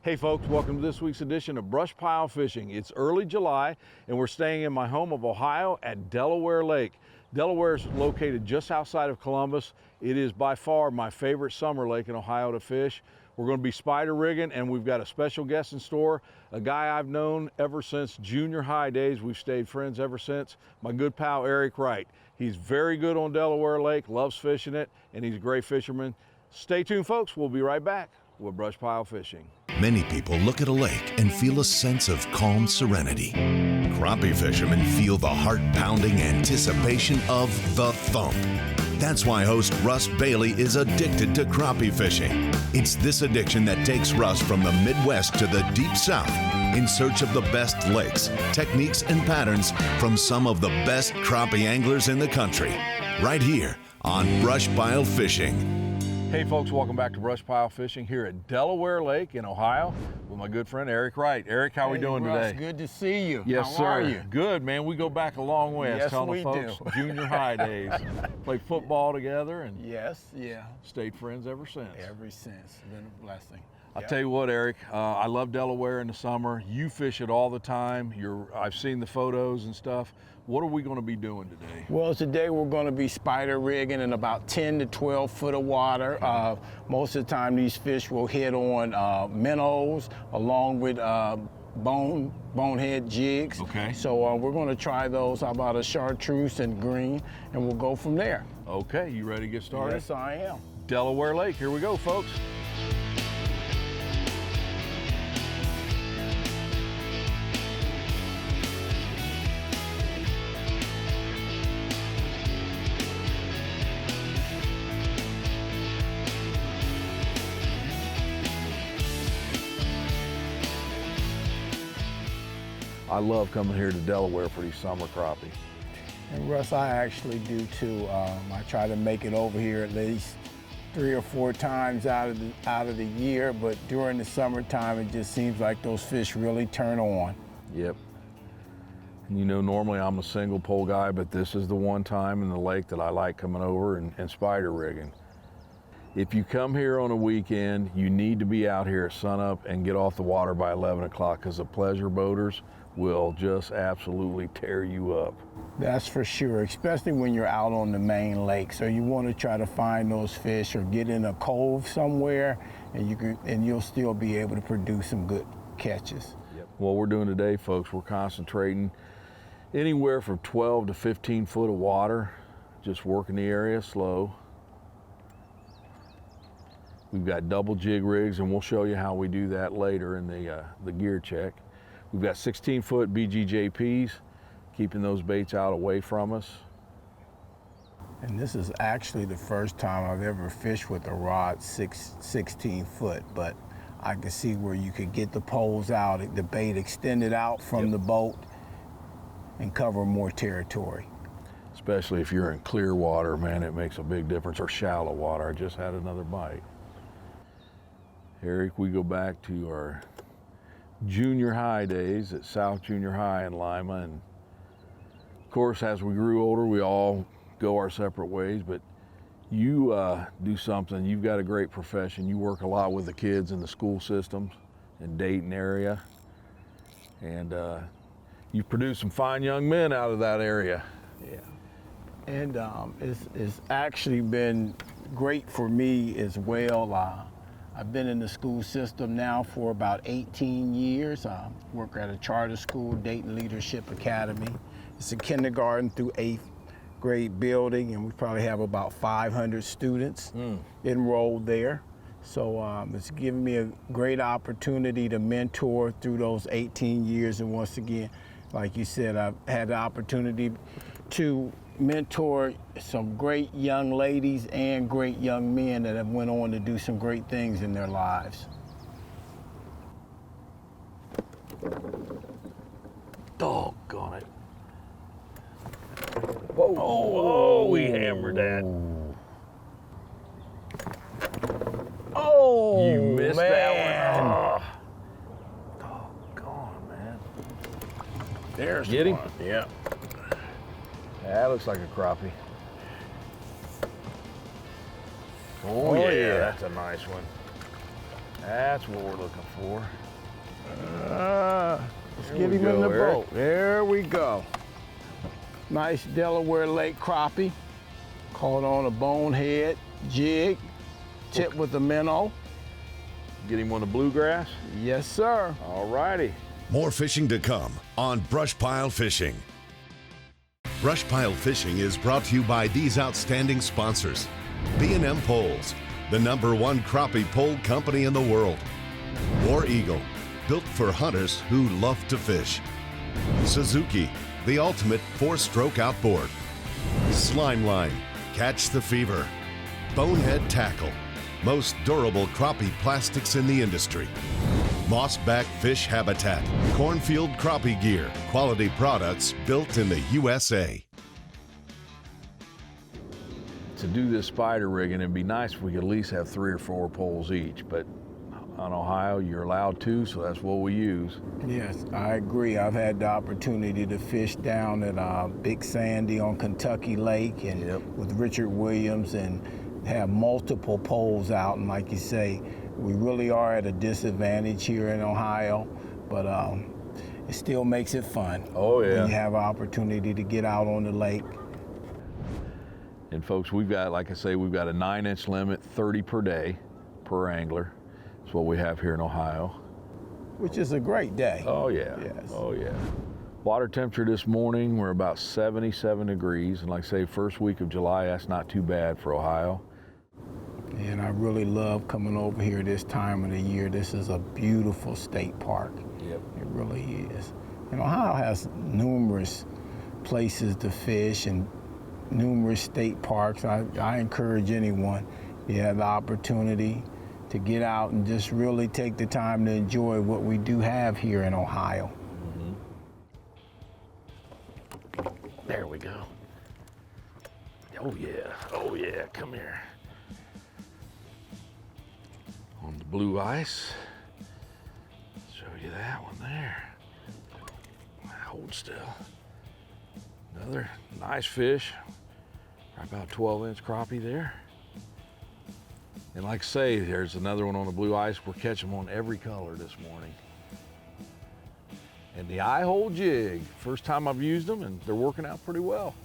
Hey folks, welcome to this week's edition of BrushPile Fishing. It's early July and we're staying in my home of Ohio at Delaware Lake. Delaware is located just outside of Columbus. It is by far my favorite summer lake in Ohio to fish. We're going to be spider rigging and we've got a special guest in store, a guy I've known ever since junior high days. We've stayed friends ever since, my good pal Eric Wright. He's very good on Delaware Lake, loves fishing it, and he's a great fisherman. Stay tuned folks, we'll be right back with BrushPile Fishing. Many people look at a lake and feel a sense of calm serenity. Crappie fishermen feel the heart-pounding anticipation of the thump. That's why host Russ Bailey is addicted to crappie fishing. It's this addiction that takes Russ from the Midwest to the Deep South in search of the best lakes, techniques, and patterns from some of the best crappie anglers in the country. Right here on BrushPile Fishing. Hey folks, welcome back to BrushPile Fishing here at Delaware Lake in Ohio with my good friend Eric Wright. Eric, how are we doing Russ, today? Good to see you. Yes, how sir. are you? Good, man. We go back a long way. Yes, telling we the folks, do. Junior high days. Played football together and Yes, yeah. stayed friends ever since. Ever since. Been a blessing. I'll tell you what, Eric, I love Delaware in the summer. You fish it all the time. I've seen the photos and stuff. What are we going to be doing today? Well, today we're going to be spider rigging in about 10 to 12 foot of water. Most of the time these fish will hit on minnows along with bonehead jigs. Okay. So we're going to try those. How about a chartreuse and green, and we'll go from there. Okay, you ready to get started? Yes, I am. Delaware Lake, here we go, folks. I love coming here to Delaware for these summer crappie. And Russ, I actually do too. I try to make it over here at least 3 or 4 times out of the year, but during the summertime, it just seems like those fish really turn on. Yep. And you know, normally I'm a single pole guy, but this is the one time in the lake that I like coming over and spider rigging. If you come here on a weekend, you need to be out here at sunup and get off the water by 11 o'clock because the pleasure boaters will just absolutely tear you up. That's for sure, especially when you're out on the main lake. So you want to try to find those fish or get in a cove somewhere, and you'll still be able to produce some good catches. Yep. What we're doing today, folks, we're concentrating anywhere from 12 to 15 foot of water, just working the area slow. We've got double jig rigs, and we'll show you how we do that later in the gear check. We've got 16-foot BGJPs, keeping those baits out away from us. And this is actually the first time I've ever fished with a rod 16 foot, but I can see where you could get the poles out, the bait extended out from the boat and cover more territory. Especially if you're in clear water, man, it makes a big difference, or shallow water. I just had another bite. Eric, we go back to our junior high days at South Junior High in Lima, and of course as we grew older we all go our separate ways, but you do something. You've got a great profession. You work a lot with the kids in the school systems in Dayton area, and you've produced some fine young men out of that area. Yeah, and it's actually been great for me as well. I've been in the school system now for about 18 years. I work at a charter school, Dayton Leadership Academy. It's a kindergarten through 8th grade building, and we probably have about 500 students enrolled there. So it's given me a great opportunity to mentor through those 18 years. And once again, like you said, I've had the opportunity to mentor some great young ladies and great young men that have went on to do some great things in their lives. Doggone it. Whoa, whoa, we hammered that. Oh, you missed man. that one. Oh. Doggone, man. There's Get him? one. Yeah. That looks like a crappie. Oh, yeah. That's a nice one. That's what we're looking for. Let's There get we him in go, the Eric. boat. There we go. Nice Delaware Lake crappie. Caught on a bonehead jig, tipped with a minnow. Get him on the bluegrass. Yes, sir. All righty. More fishing to come on BrushPile Fishing. BrushPile Fishing is brought to you by these outstanding sponsors. B&M Poles, the #1 crappie pole company in the world. War Eagle, built for hunters who love to fish. Suzuki, the ultimate 4-stroke outboard. Slime Line, catch the fever. Bonehead Tackle, most durable crappie plastics in the industry. Mossback Fish Habitat, cornfield crappie gear, quality products built in the USA. To do this spider rigging, it'd be nice if we could at least have 3 or 4 poles each, but on Ohio, you're allowed 2, so that's what we use. Yes, I agree. I've had the opportunity to fish down at Big Sandy on Kentucky Lake and with Richard Williams and have multiple poles out. And like you say, we really are at a disadvantage here in Ohio, but it still makes it fun. Oh, yeah. When you have an opportunity to get out on the lake. And folks, we've got, like I say, we've got a 9-inch limit, 30 per day per angler. That's what we have here in Ohio. Which is a great day. Oh yeah. Yes. Oh yeah. Water temperature this morning, we're about 77 degrees. And like I say, first week of July, that's not too bad for Ohio. And I really love coming over here this time of the year. This is a beautiful state park. Yep. It really is. And Ohio has numerous places to fish and numerous state parks. I encourage anyone, if you have the opportunity, to get out and just really take the time to enjoy what we do have here in Ohio. There we go. Oh yeah, come here. On the blue ice. Show you that one there. Hold still. Another nice fish. Right about 12-inch crappie there. And like I say, there's another one on the blue ice. We're catching them on every color this morning. And the eye hole jig, first time I've used them, and they're working out pretty well.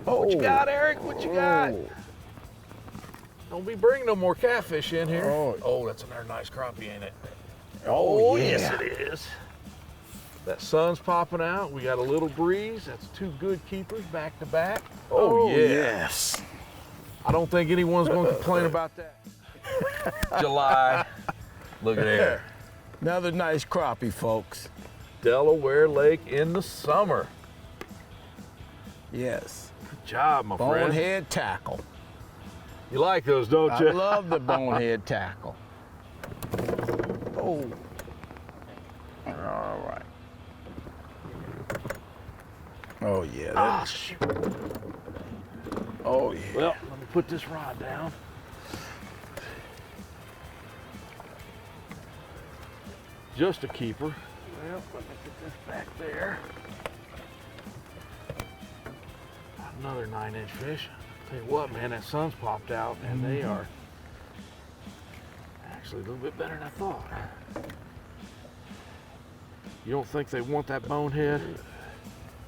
What you got, Eric? What you got? Don't be bringing no more catfish in here. Oh, that's another nice crappie, ain't it? Oh, yeah. Yes it is. That sun's popping out. We got a little breeze. That's 2 good keepers back to back. Oh yeah. Yes. I don't think anyone's going to complain about that. July. Look at there. Another nice crappie, folks. Delaware Lake in the summer. Yes. Good job, my friend. Bonehead tackle. You like those, don't you? I love the bonehead tackle. Oh. All right. Oh, yeah. Ah, shoot. Oh, yeah. Well, let me put this rod down. Just a keeper. Well, let me put this back there. Another 9-inch fish. Tell you what, man, that sun's popped out, and they are actually a little bit better than I thought. You don't think they want that bonehead?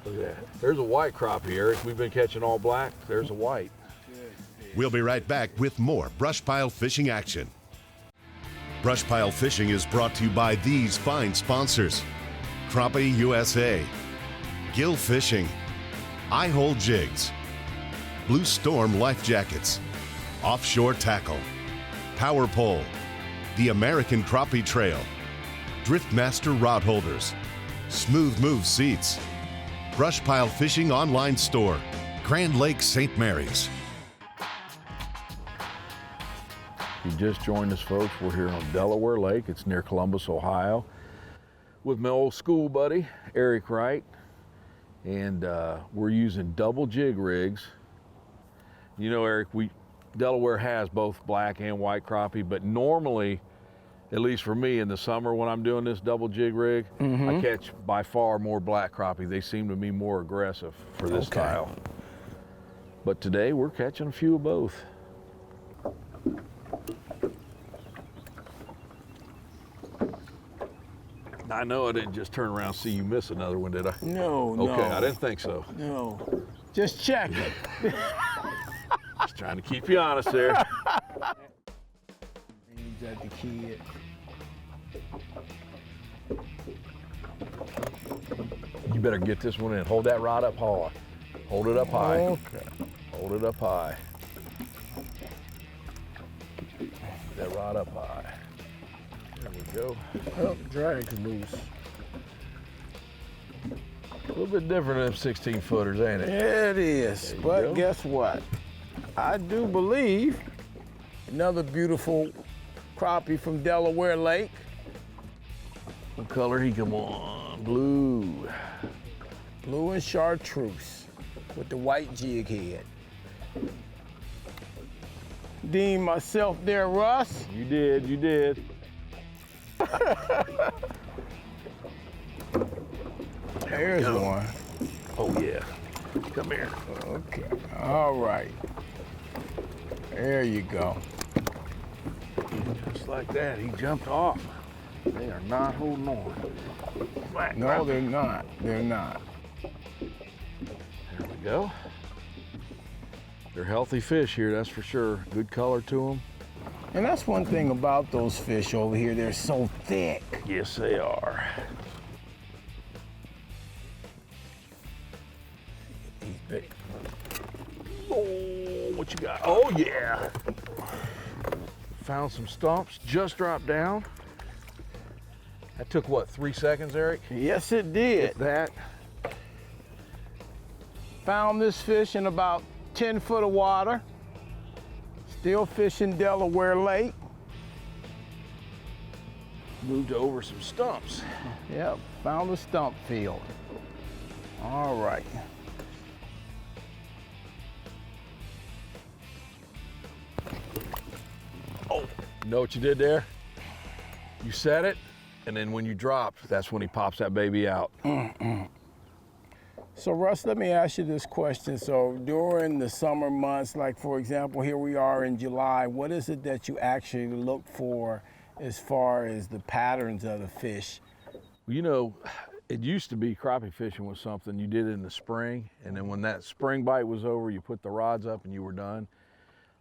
Look at that. There's a white crappie, Eric. We've been catching all black. There's a white. We'll be right back with more BrushPile Fishing action. BrushPile Fishing is brought to you by these fine sponsors: Crappie USA, Gill Fishing, Eye Hole Jigs, Blue Storm Life Jackets, Offshore Tackle, Power Pole, the American Crappie Trail, Driftmaster Rod Holders, Smooth Move Seats, BrushPile Fishing Online Store, Grand Lake St. Mary's. You just joined us, folks. We're here on Delaware Lake. It's near Columbus, Ohio, with my old school buddy, Eric Wright. And we're using double jig rigs. You know, Eric, Delaware has both black and white crappie, but normally, at least for me in the summer when I'm doing this double jig rig, I catch by far more black crappie. They seem to be more aggressive for this style. But today we're catching a few of both. I know I didn't just turn around and see you miss another one, did I? No, no. Okay, I didn't think so. No. Just check it. Just trying to keep you honest there. Aims at the kid. You better get this one in. Hold that rod up high. Hold it up high. Okay. Hold it up high. That rod up high. There we go. Oh, drag loose. A little bit different than them 16 footers, ain't it? Yeah, it is. There you But go. guess what? I do believe another beautiful crappie from Delaware Lake. What color he come on? Blue. Blue and chartreuse with the white jig head. Deem myself there, Russ. You did, you did. There's one. Oh yeah. Come here. Okay. All right. There you go. Just like that, he jumped off. They are not holding on. Whack, No, whack. they're not. They're not. There we go. They're healthy fish here, that's for sure. Good color to them. And that's one thing about those fish over here. They're so thick. Yes, they are. He's big. Oh, what you got? Oh, yeah. Found some stumps, just dropped down. That took, what, 3 seconds, Eric? Yes, it did. If that. Found this fish in about 10 foot of water. Still fishing Delaware Lake. Moved over some stumps. Yep, found a stump field. All right. Oh, you know what you did there? You set it, and then when you dropped, that's when he pops that baby out. So Russ, let me ask you this question. So during the summer months, like for example, here we are in July, what is it that you actually look for as far as the patterns of the fish? You know, it used to be crappie fishing was something you did in the spring, and then when that spring bite was over, you put the rods up and you were done.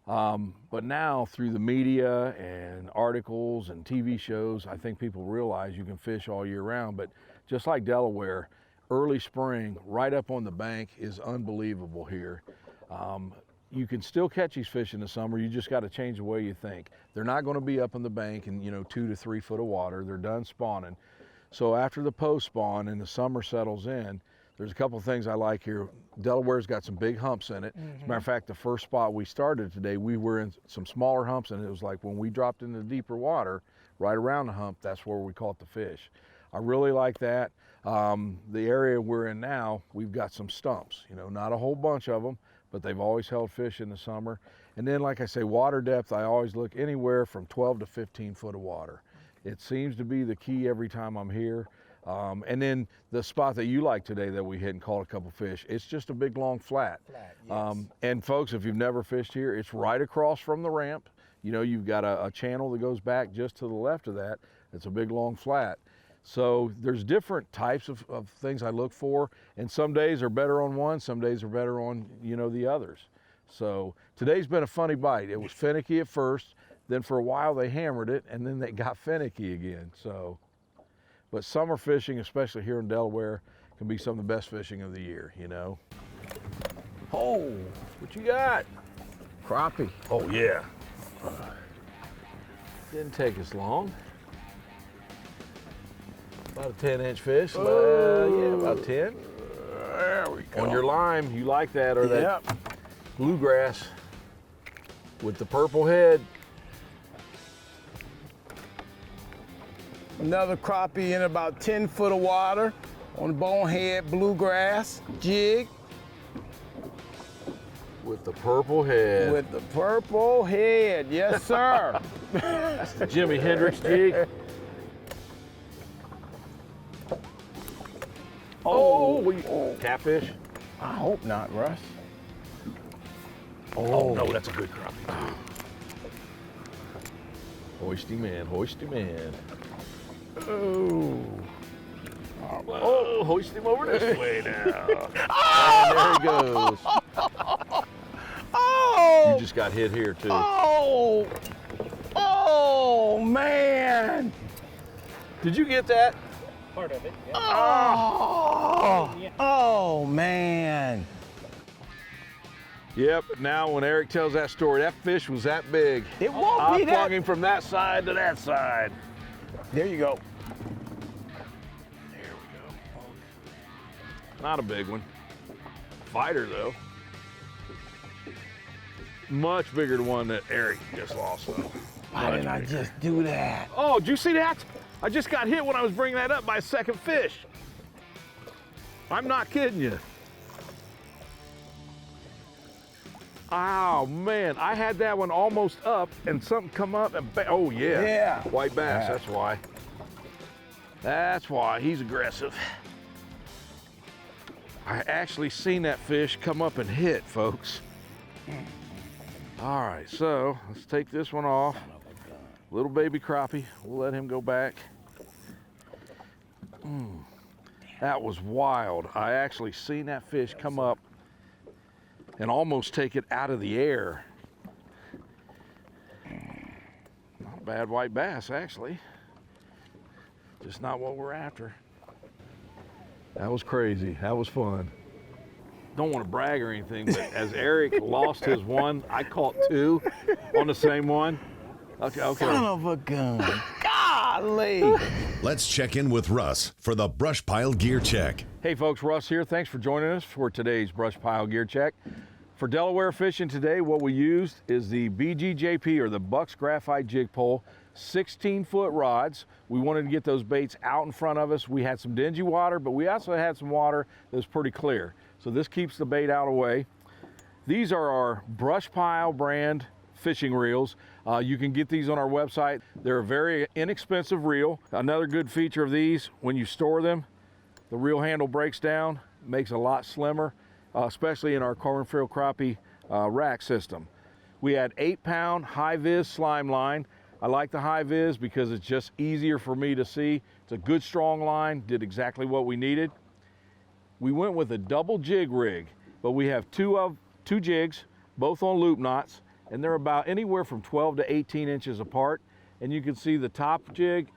But now through the media and articles and TV shows, I think people realize you can fish all year round. But just like Delaware, early spring, right up on the bank is unbelievable here. You can still catch these fish in the summer. You just got to change the way you think. They're not going to be up on the bank in 2 to 3 foot of water. They're done spawning. So after the post spawn and the summer settles in, there's a couple of things I like here. Delaware's got some big humps in it. As a matter of fact, the first spot we started today, we were in some smaller humps, and it was like when we dropped into the deeper water, right around the hump, that's where we caught the fish. I really like that. The area we're in now, we've got some stumps, not a whole bunch of them, but they've always held fish in the summer. And then, like I say, water depth, I always look anywhere from 12 to 15 foot of water. It seems to be the key every time I'm here. And then the spot that you like today that we hit and caught a couple fish, it's just a big long flat. Yes. And folks, if you've never fished here, it's right across from the ramp. You've got a channel that goes back just to the left of that. It's a big long flat. So there's different types of things I look for, and some days are better on one, some days are better on, the others. So today's been a funny bite. It was finicky at first, then for a while they hammered it, and then they got finicky again. So, but summer fishing, especially here in Delaware, can be some of the best fishing of the year, Oh, what you got? Crappie. Oh yeah. Didn't take us long. About a 10-inch fish. Yeah, about 10. There we go. On your lime, you like that, or that Yep. bluegrass with the purple head. Another crappie in about 10 foot of water on bonehead bluegrass jig With the purple head. with the purple head. Yes, sir. That's the Jimi Hendrix jig. Catfish? I hope not, Russ. Oh, no, that's a good crappie. Hoisty man, hoisty man. Oh. Oh, hoist him over this way now. And there he goes. Oh! You just got hit here too. Oh! Oh, man! Did you get that? Part of it, yeah. Oh! Oh, man! Yep, now when Eric tells that story, that fish was that big. It won't I be that. flung him from that side to that side. There you go. There we go. Not a big one. Fighter though. Much bigger than one that Eric just lost though. Why didn't I just do that? Oh, did you see that? I just got hit when I was bringing that up by a second fish. I'm not kidding you. Oh man, I had that one almost up and something come up and oh yeah. Yeah. White bass, that's why. That's why, he's aggressive. I actually seen that fish come up and hit, folks. All right, so let's take this one off. Little baby crappie, we'll let him go back. That was wild. I actually seen that fish come up and almost take it out of the air. Not a bad white bass, actually. Just not what we're after. That was crazy. That was fun. Don't want to brag or anything, but as Eric lost his one, I caught two on the same one. Okay. Son of a gun. Golly. Let's check in with Russ for the BrushPile Gear Check. Hey folks, Russ here. Thanks for joining us for today's BrushPile Gear Check. For Delaware fishing today, what we used is the BGJP, or the Bucks Graphite Jig Pole, 16-foot rods. We wanted to get those baits out in front of us. We had some dingy water, but we also had some water that was pretty clear. So this keeps the bait out of the way. These are our BrushPile brand fishing reels. You can get these on our website. They're a very inexpensive reel. Another good feature of these, when you store them, the reel handle breaks down, makes it a lot slimmer, especially in our cornfield crappie rack system. We had 8-pound high-vis slime line. I like the high-vis because it's just easier for me to see. It's a good strong line, did exactly what we needed. We went with a double jig rig, but we have two jigs, both on loop knots, and they're about anywhere from 12 to 18 inches apart. And you can see the top jig,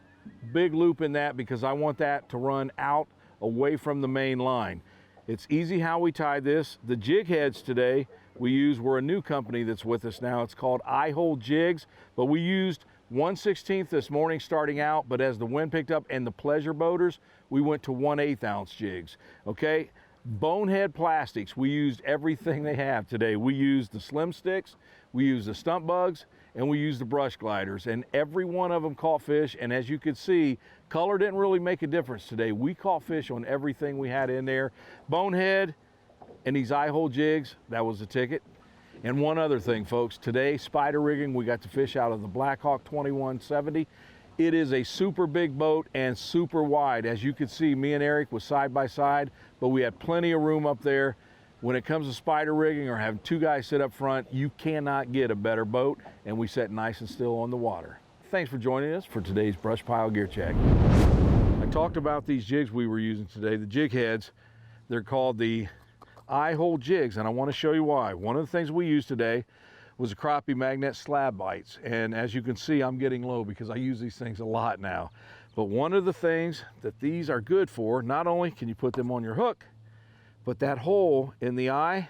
big loop in that because I want that to run out away from the main line. It's easy how we tie this. The jig heads today we use were a new company that's with us now. It's called I-Hole Jigs, but we used 1/16 this morning starting out, but as the wind picked up and the pleasure boaters, we went to 1/8 ounce jigs, okay? Bonehead plastics, we used everything they have today. We used the slim sticks, we used the stump bugs, and we used the brush gliders, and every one of them caught fish. And as you could see, color didn't really make a difference today. We caught fish on everything we had in there. Bonehead and these I-Hole jigs, that was the ticket. And one other thing, folks, today, spider rigging, we got to fish out of the Blackhawk 2170. It is a super big boat and super wide. As you can see, me and Eric was side by side, but we had plenty of room up there. When it comes to spider rigging or having two guys sit up front, you cannot get a better boat, and we sat nice and still on the water. Thanks for joining us for today's BrushPile Gear Check. I talked about these jigs we were using today, the jig heads. They're called the I-Hole jigs, and I want to show you why. One of the things we used today was a crappie magnet slab bites, and as you can see, I'm getting low because I use these things a lot now. But one of the things that these are good for, not only can you put them on your hook, but that hole in the eye,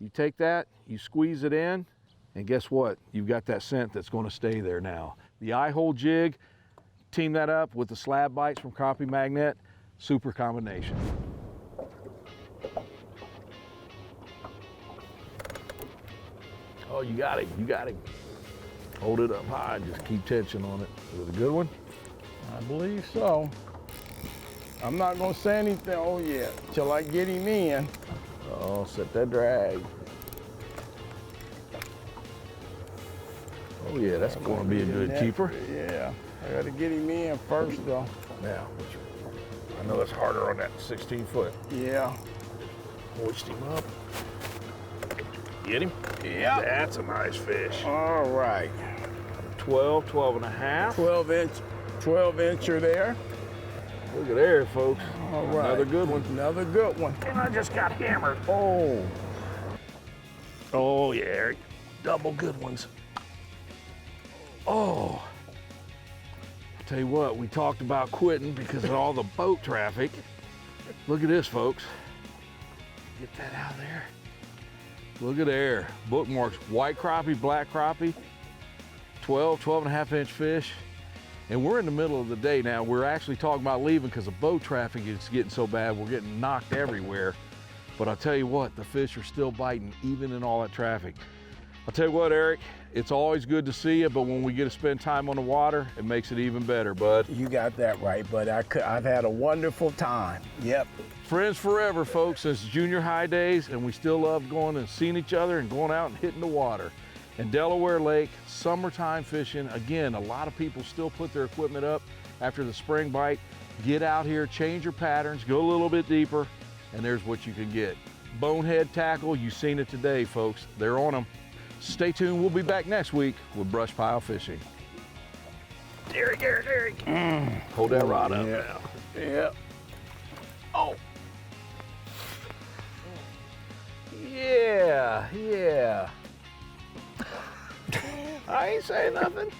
you take that, you squeeze it in, and guess what? You've got that scent that's going to stay there now. The I-Hole jig, team that up with the slab bites from Crappie Magnet, super combination. Oh, you got him, you got him. Hold it up high and just keep tension on it. Is it a good one? I believe so. I'm not gonna say anything, oh yeah, till I get him in. Oh, set that drag. Oh yeah, that's gonna be a good keeper. Yeah, I gotta get him in first though. Now, I know it's harder on that 16-foot. Yeah. Hoist him up. Get him? Yeah. That's a nice fish. All right. 12 and a half. 12 incher there. Look at there, folks. All right. Another good one. Another good one. And I just got hammered. Oh. Oh, yeah, Eric. Double good ones. Oh. I'll tell you what, we talked about quitting because of all the boat traffic. Look at this, folks. Get that out of there. Look at there. Bookmarks, white crappie, black crappie, 12 and a half inch fish. And we're in the middle of the day now. We're actually talking about leaving because the boat traffic is getting so bad. We're getting knocked everywhere. But I'll tell you what, the fish are still biting even in all that traffic. I'll tell you what, Eric, it's always good to see you, but when we get to spend time on the water, it makes it even better, bud. You got that right, bud. I've had a wonderful time. Yep. Friends forever, folks, since junior high days, and we still love going and seeing each other and going out and hitting the water. And Delaware Lake, summertime fishing. Again, a lot of people still put their equipment up after the spring bite. Get out here, change your patterns, go a little bit deeper, and there's what you can get. Bonehead tackle, you've seen it today, folks. They're on them. Stay tuned, we'll be back next week with Brush Pile Fishing. Derek. Hold that rod up now. Yeah. Oh. Yeah. I ain't saying nothing.